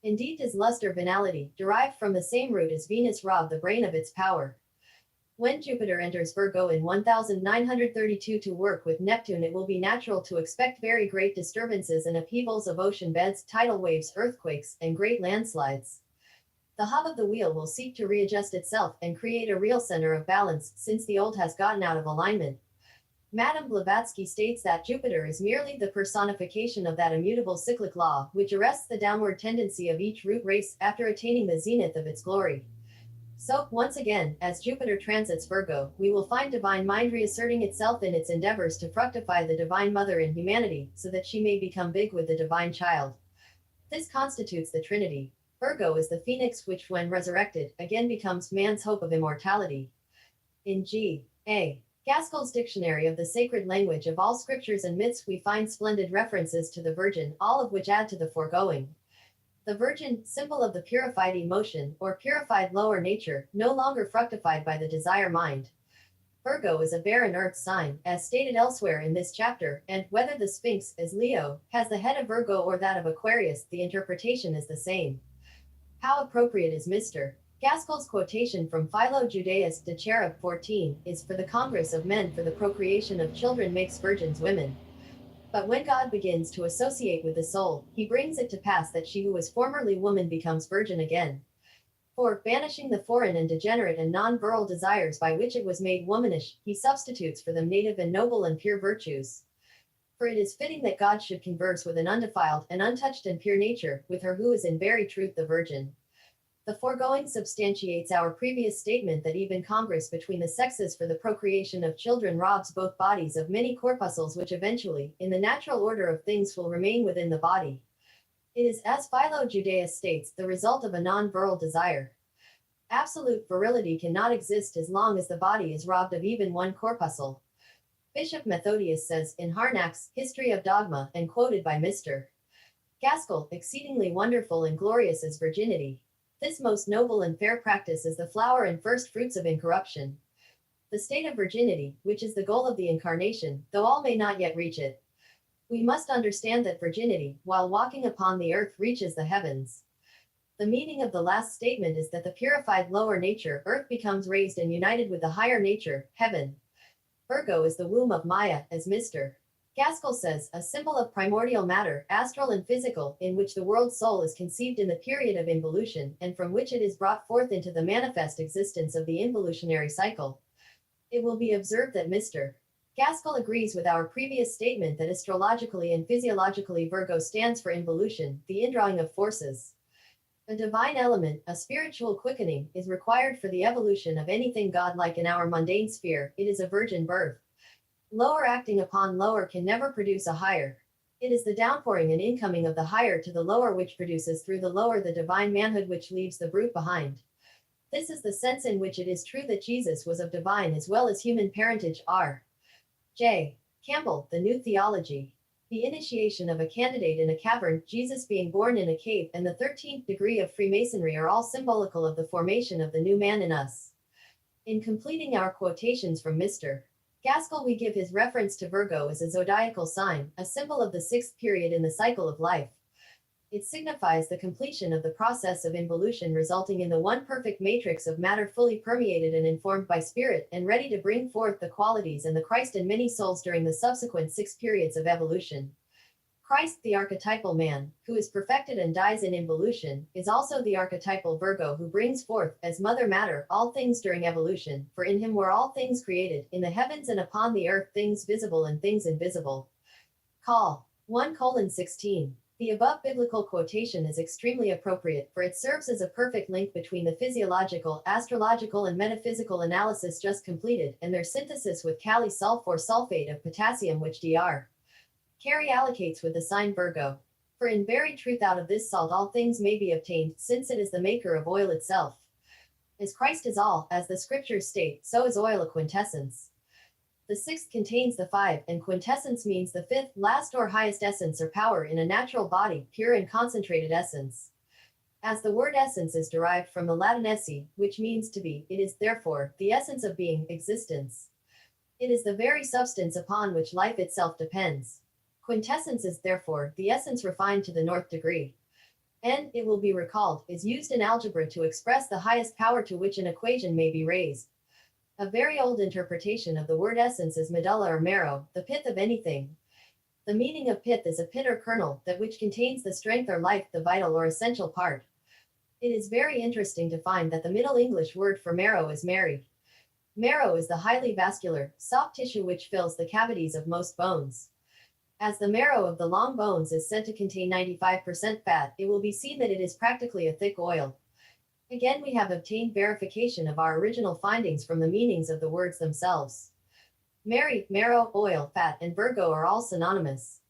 Indeed does lust or venality, derived from the same root as Venus, rob the brain of its power. When Jupiter enters Virgo in 1932 to work with Neptune, it will be natural to expect very great disturbances and upheavals of ocean beds, tidal waves, earthquakes, and great landslides. The hub of the wheel will seek to readjust itself and create a real center of balance, since the old has gotten out of alignment. Madame Blavatsky states that Jupiter is merely the personification of that immutable cyclic law, which arrests the downward tendency of each root race after attaining the zenith of its glory. So, once again, as Jupiter transits Virgo, we will find divine mind reasserting itself in its endeavors to fructify the divine mother in humanity, so that she may become big with the divine child. This constitutes the Trinity. Virgo is the phoenix which, when resurrected, again becomes man's hope of immortality. In G.A. Gaskell's Dictionary of the Sacred Language of all scriptures and myths, we find splendid references to the Virgin, all of which add to the foregoing. The Virgin, symbol of the purified emotion, or purified lower nature, no longer fructified by the desire mind. Virgo is a barren earth sign, as stated elsewhere in this chapter, and whether the Sphinx, as Leo, has the head of Virgo or that of Aquarius, the interpretation is the same. How appropriate is Mr. Gaskell's quotation from Philo Judaeus de Cherub 14, is for the congress of men for the procreation of children makes virgins women. But when God begins to associate with the soul, he brings it to pass that she who was formerly woman becomes virgin again. For, banishing the foreign and degenerate and non-virile desires by which it was made womanish, he substitutes for them native and noble and pure virtues. For it is fitting that God should converse with an undefiled and untouched and pure nature, with her who is in very truth the Virgin. The foregoing substantiates our previous statement that even congress between the sexes for the procreation of children robs both bodies of many corpuscles which eventually, in the natural order of things, will remain within the body. It is, as Philo Judaeus states, the result of a non-virile desire. Absolute virility cannot exist as long as the body is robbed of even one corpuscle. Bishop Methodius says, in Harnack's History of Dogma, and quoted by Mr. Gaskell, exceedingly wonderful and glorious is virginity. This most noble and fair practice is the flower and first fruits of incorruption. The state of virginity, which is the goal of the incarnation, though all may not yet reach it. We must understand that virginity, while walking upon the earth, reaches the heavens. The meaning of the last statement is that the purified lower nature, earth, becomes raised and united with the higher nature, heaven. Virgo is the womb of Maya, as Mr. Gaskell says, a symbol of primordial matter, astral and physical, in which the world soul is conceived in the period of involution, and from which it is brought forth into the manifest existence of the involutionary cycle. It will be observed that Mr. Gaskell agrees with our previous statement that astrologically and physiologically Virgo stands for involution, the indrawing of forces. A divine element, a spiritual quickening, is required for the evolution of anything godlike in our mundane sphere. It is a virgin birth. Lower acting upon lower can never produce a higher. It is the downpouring and incoming of the higher to the lower which produces through the lower the divine manhood which leaves the brute behind. This is the sense in which it is true that Jesus was of divine as well as human parentage. R. J. Campbell, The New Theology. The initiation of a candidate in a cavern, Jesus being born in a cave, and the 13th degree of Freemasonry are all symbolical of the formation of the new man in us. In completing our quotations from Mr. Gaskell, we give his reference to Virgo as a zodiacal sign, a symbol of the sixth period in the cycle of life. It signifies the completion of the process of involution, resulting in the one perfect matrix of matter fully permeated and informed by spirit, and ready to bring forth the qualities and the Christ in many souls during the subsequent 6 periods of evolution. Christ, the archetypal man, who is perfected and dies in involution, is also the archetypal Virgo who brings forth, as mother matter, all things during evolution, for in him were all things created, in the heavens and upon the earth, things visible and things invisible. Call 1:16. The above biblical quotation is extremely appropriate, for it serves as a perfect link between the physiological, astrological and metaphysical analysis just completed, and their synthesis with Kali sulfur sulfate of potassium, which Dr. Carey allocates with the sign Virgo. For in very truth out of this salt all things may be obtained, since it is the maker of oil itself. As Christ is all, as the scriptures state, so is oil a quintessence. The sixth contains the 5, and quintessence means the 5th, last or highest essence or power in a natural body, pure and concentrated essence. As the word essence is derived from the Latin esse, which means to be, it is, therefore, the essence of being, existence. It is the very substance upon which life itself depends. Quintessence is, therefore, the essence refined to the nth degree. And, it will be recalled, is used in algebra to express the highest power to which an equation may be raised. A very old interpretation of the word essence is medulla or marrow, the pith of anything. The meaning of pith is a pit or kernel, that which contains the strength or life, the vital or essential part. It is very interesting to find that the Middle English word for marrow is marry. Marrow is the highly vascular, soft tissue which fills the cavities of most bones. As the marrow of the long bones is said to contain 95% fat, it will be seen that it is practically a thick oil. Again, we have obtained verification of our original findings from the meanings of the words themselves. Mary, marrow, oil, fat, and Virgo are all synonymous.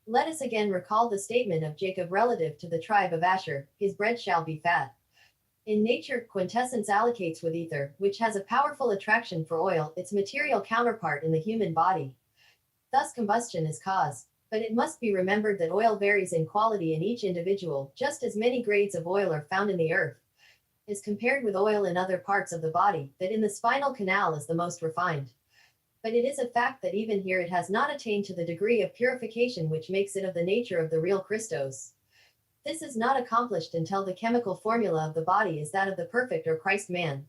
Let us again recall the statement of Jacob relative to the tribe of Asher, his bread shall be fat. In nature, quintessence allocates with ether, which has a powerful attraction for oil, its material counterpart in the human body. Thus combustion is caused. But it must be remembered that oil varies in quality in each individual, just as many grades of oil are found in the earth, as compared with oil in other parts of the body, that in the spinal canal is the most refined. But it is a fact that even here it has not attained to the degree of purification which makes it of the nature of the real Christos. This is not accomplished until the chemical formula of the body is that of the perfect or Christ man.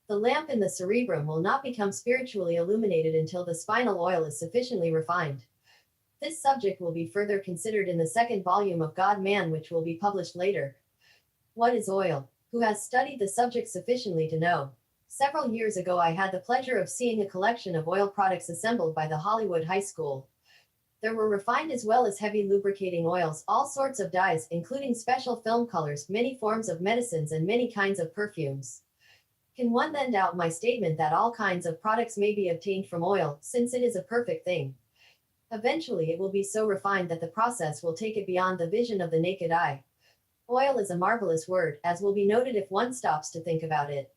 The lamp in the cerebrum will not become spiritually illuminated until the spinal oil is sufficiently refined. This subject will be further considered in the second volume of God Man, which will be published later. What is oil? Who has studied the subject sufficiently to know? Several years ago, I had the pleasure of seeing a collection of oil products assembled by the Hollywood High School. There were refined as well as heavy lubricating oils, all sorts of dyes, including special film colors, many forms of medicines, and many kinds of perfumes. Can one then doubt my statement that all kinds of products may be obtained from oil, since it is a perfect thing? Eventually, it will be so refined that the process will take it beyond the vision of the naked eye. Oil is a marvelous word, as will be noted if one stops to think about it.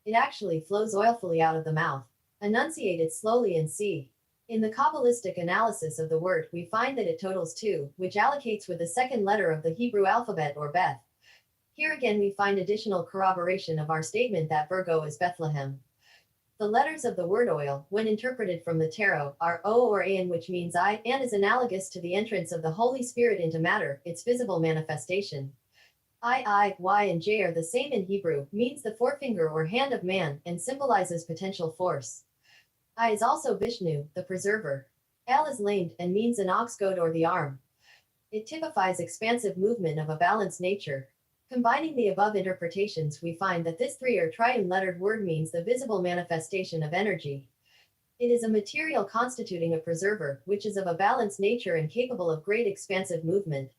It actually flows oilfully out of the mouth. Enunciate it slowly and see. In the Kabbalistic analysis of the word, we find that it totals 2, which allocates with the second letter of the Hebrew alphabet, or Beth. Here again we find additional corroboration of our statement that Virgo is Bethlehem. The letters of the word oil, when interpreted from the tarot, are O or An, which means I, and is analogous to the entrance of the Holy Spirit into matter, its visible manifestation. I, Y, and J are the same in Hebrew, means the forefinger or hand of man, and symbolizes potential force. I is also Vishnu, the preserver. L is lamed, and means an ox goad or the arm. It typifies expansive movement of a balanced nature. Combining the above interpretations, we find that this 3 or triune-lettered word means the visible manifestation of energy. It is a material constituting a preserver, which is of a balanced nature and capable of great expansive movement.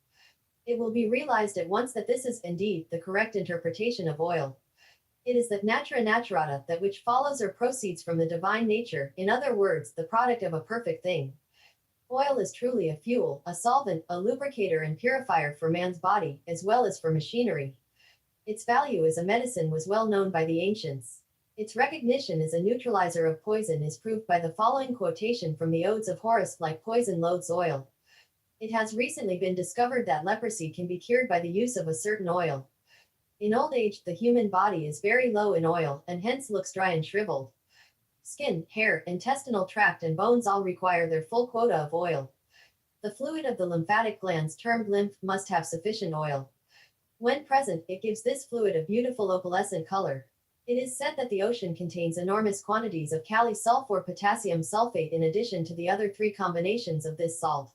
It will be realized at once that this is, indeed, the correct interpretation of oil. It is the natura naturata, that which follows or proceeds from the divine nature, in other words, the product of a perfect thing. Oil is truly a fuel, a solvent, a lubricator and purifier for man's body, as well as for machinery. Its value as a medicine was well known by the ancients. Its recognition as a neutralizer of poison is proved by the following quotation from the Odes of Horace: like poison loathes oil. It has recently been discovered that leprosy can be cured by the use of a certain oil. In old age, the human body is very low in oil, and hence looks dry and shriveled. Skin, hair, intestinal tract, and bones all require their full quota of oil. The fluid of the lymphatic glands, termed lymph, must have sufficient oil. When present, it gives this fluid a beautiful opalescent color. It is said that the ocean contains enormous quantities of kali-sulfur potassium sulfate in addition to the other 3 combinations of this salt.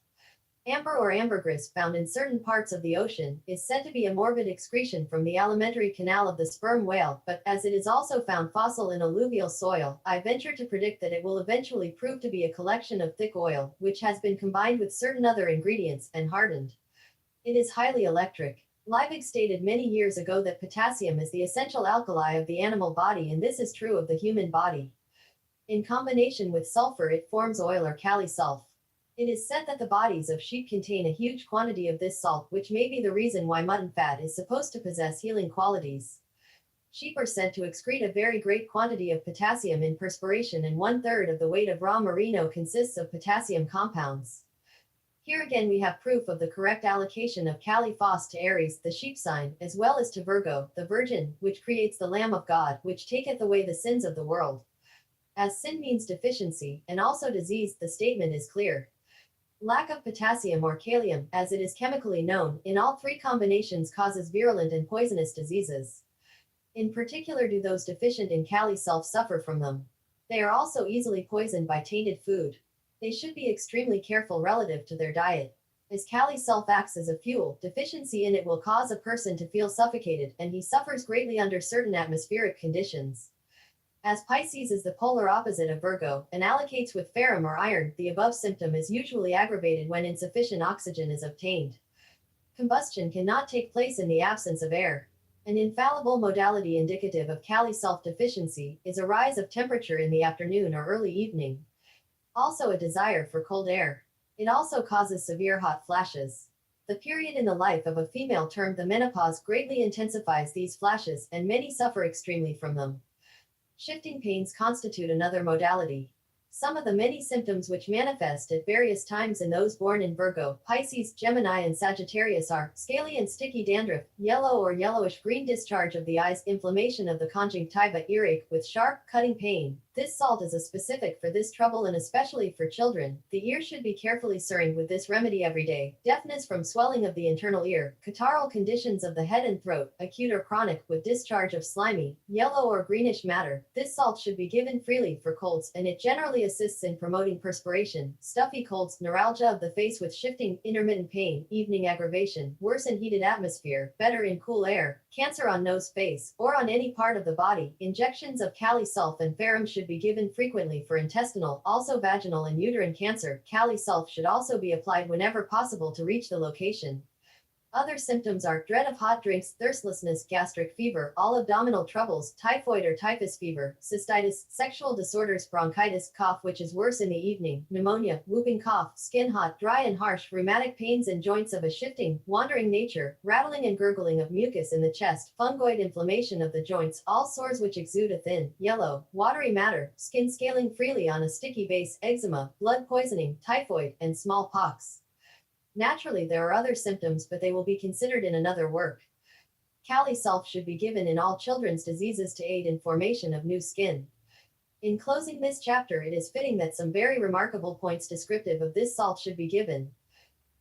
Amber or ambergris, found in certain parts of the ocean, is said to be a morbid excretion from the alimentary canal of the sperm whale, but, as it is also found fossil in alluvial soil, I venture to predict that it will eventually prove to be a collection of thick oil, which has been combined with certain other ingredients, and hardened. It is highly electric. Liebig stated many years ago that potassium is the essential alkali of the animal body, and this is true of the human body. In combination with sulfur it forms oil or kali-sulf. It is said that the bodies of sheep contain a huge quantity of this salt, which may be the reason why mutton fat is supposed to possess healing qualities. Sheep are said to excrete a very great quantity of potassium in perspiration, and 1/3 of the weight of raw merino consists of potassium compounds. Here again we have proof of the correct allocation of Kali-Phos to Aries, the sheep sign, as well as to Virgo, the Virgin, which creates the Lamb of God, which taketh away the sins of the world. As sin means deficiency, and also disease, the statement is clear. Lack of potassium or kalium, as it is chemically known, in all three combinations causes virulent and poisonous diseases. In particular do those deficient in Kali self suffer from them. They are also easily poisoned by tainted food. They should be extremely careful relative to their diet. As Kali self acts as a fuel, deficiency in it will cause a person to feel suffocated, and he suffers greatly under certain atmospheric conditions. As Pisces is the polar opposite of Virgo, and allocates with ferrum or iron, the above symptom is usually aggravated when insufficient oxygen is obtained. Combustion cannot take place in the absence of air. An infallible modality indicative of Kali self-deficiency is a rise of temperature in the afternoon or early evening. Also a desire for cold air. It also causes severe hot flashes. The period in the life of a female termed the menopause greatly intensifies these flashes, and many suffer extremely from them. Shifting pains constitute another modality. Some of the many symptoms which manifest at various times in those born in Virgo, Pisces, Gemini, and Sagittarius are scaly and sticky dandruff, yellow or yellowish-green discharge of the eyes, inflammation of the conjunctiva, earache with sharp, cutting pain. This salt is a specific for this trouble and especially for children. The ear should be carefully syringed with this remedy every day. Deafness from swelling of the internal ear, catarrhal conditions of the head and throat, acute or chronic, with discharge of slimy, yellow or greenish matter. This salt should be given freely for colds, and it generally assists in promoting perspiration, stuffy colds, neuralgia of the face with shifting, intermittent pain, evening aggravation, worse in heated atmosphere, better in cool air, cancer on nose, face, or on any part of the body. Injections of Kali sulf and ferrum should be given frequently for intestinal, also vaginal and uterine cancer. Kali sulf should also be applied whenever possible to reach the location. Other symptoms are dread of hot drinks, thirstlessness, gastric fever, all abdominal troubles, typhoid or typhus fever, cystitis, sexual disorders, bronchitis, cough which is worse in the evening, pneumonia, whooping cough, skin hot, dry and harsh, rheumatic pains in joints of a shifting, wandering nature, rattling and gurgling of mucus in the chest, fungoid inflammation of the joints, all sores which exude a thin, yellow, watery matter, skin scaling freely on a sticky base, eczema, blood poisoning, typhoid, and smallpox. Naturally, there are other symptoms, but they will be considered in another work. Kali sulf should be given in all children's diseases to aid in formation of new skin. In closing this chapter, it is fitting that some very remarkable points descriptive of this salt should be given.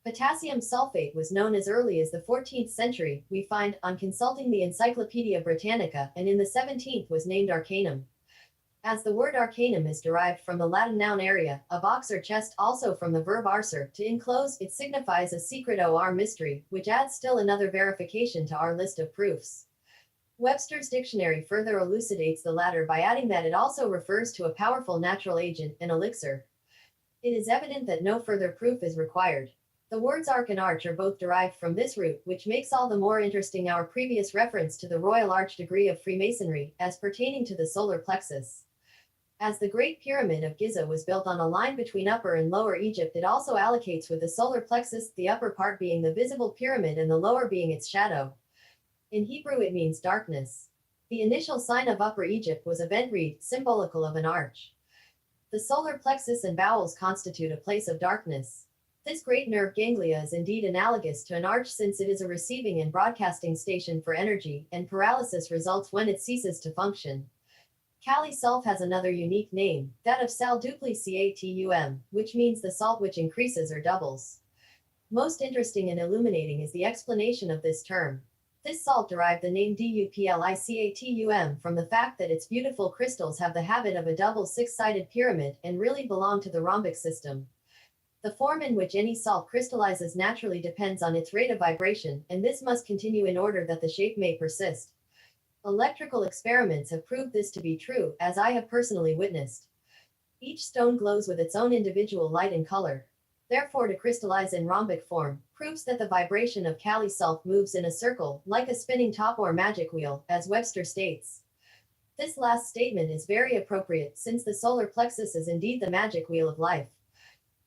Potassium sulfate was known as early as the 14th century, we find, on consulting the Encyclopedia Britannica, and in the 17th was named arcanum. As the word arcanum is derived from the Latin noun area, a box or chest, also from the verb arcer, to enclose, it signifies a secret or mystery, which adds still another verification to our list of proofs. Webster's dictionary further elucidates the latter by adding that it also refers to a powerful natural agent, an elixir. It is evident that no further proof is required. The words arc and arch are both derived from this root, which makes all the more interesting our previous reference to the Royal Arch degree of Freemasonry, as pertaining to the solar plexus. As the Great Pyramid of Giza was built on a line between Upper and Lower Egypt, it also allocates with the solar plexus, the upper part being the visible pyramid and the lower being its shadow. In Hebrew it means darkness. The initial sign of Upper Egypt was a bent reed, symbolical of an arch. The solar plexus and bowels constitute a place of darkness. This great nerve ganglia is indeed analogous to an arch, since it is a receiving and broadcasting station for energy, and paralysis results when it ceases to function. Kali sulf has another unique name, that of sal duplicatum, which means the salt which increases or doubles. Most interesting and illuminating is the explanation of this term. This salt derived the name duplicatum from the fact that its beautiful crystals have the habit of a double six-sided pyramid, and really belong to the rhombic system. The form in which any salt crystallizes naturally depends on its rate of vibration, and this must continue in order that the shape may persist. Electrical experiments have proved this to be true, as I have personally witnessed. Each stone glows with its own individual light and color. Therefore, to crystallize in rhombic form proves that the vibration of Kali sulf moves in a circle, like a spinning top or magic wheel, as Webster states. This last statement is very appropriate, since the solar plexus is indeed the magic wheel of life.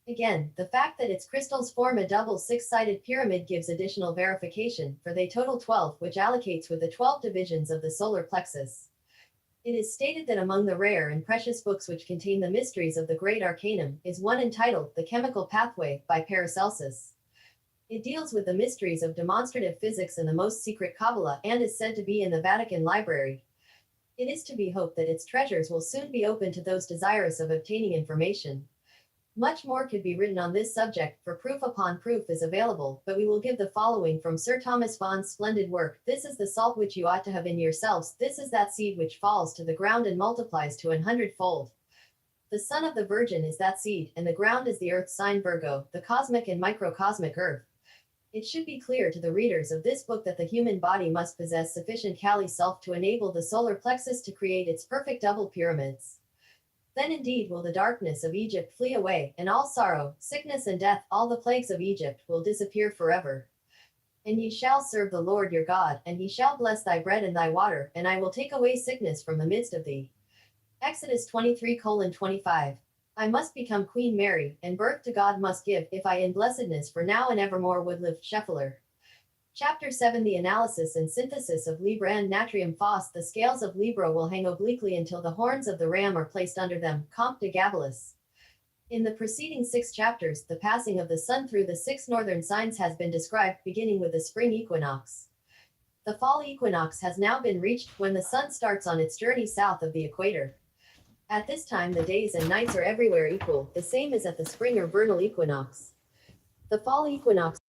Again, the fact that its crystals form a double six-sided pyramid gives additional verification, for they total 12, which allocates with the 12 divisions of the solar plexus. It is stated that among the rare and precious books which contain the mysteries of the Great Arcanum, is one entitled The Chemical Pathway, by Paracelsus. It deals with the mysteries of demonstrative physics and the most secret Kabbalah, and is said to be in the Vatican Library. It is to be hoped that its treasures will soon be open to those desirous of obtaining information. Much more could be written on this subject, for proof upon proof is available, but we will give the following from Sir Thomas Vaughan's splendid work. This is the salt which you ought to have in yourselves. This is that seed which falls to the ground and multiplies to 100-fold. The Son of the Virgin is that seed, and the ground is the Earth's sign Virgo, the cosmic and microcosmic Earth. It should be clear to the readers of this book that the human body must possess sufficient Kali self to enable the solar plexus to create its perfect double pyramids. Then indeed will the darkness of Egypt flee away, and all sorrow, sickness and death, all the plagues of Egypt, will disappear forever. And ye shall serve the Lord your God, and he shall bless thy bread and thy water, and I will take away sickness from the midst of thee. Exodus 23:25. I must become Queen Mary, and birth to God must give, if I in blessedness for now and evermore would live. Scheffler. Chapter 7 The analysis and synthesis of Libra and Natrium Phos. The scales of Libra will hang obliquely until the horns of the ram are placed under them. Comte de Gabalis. In the preceding 6 chapters, the passing of the sun through the 6 northern signs has been described, beginning with the spring equinox. The fall equinox has now been reached, when the sun starts on its journey south of the equator. At this time the days and nights are everywhere equal, the same as at the spring or vernal equinox. The fall equinox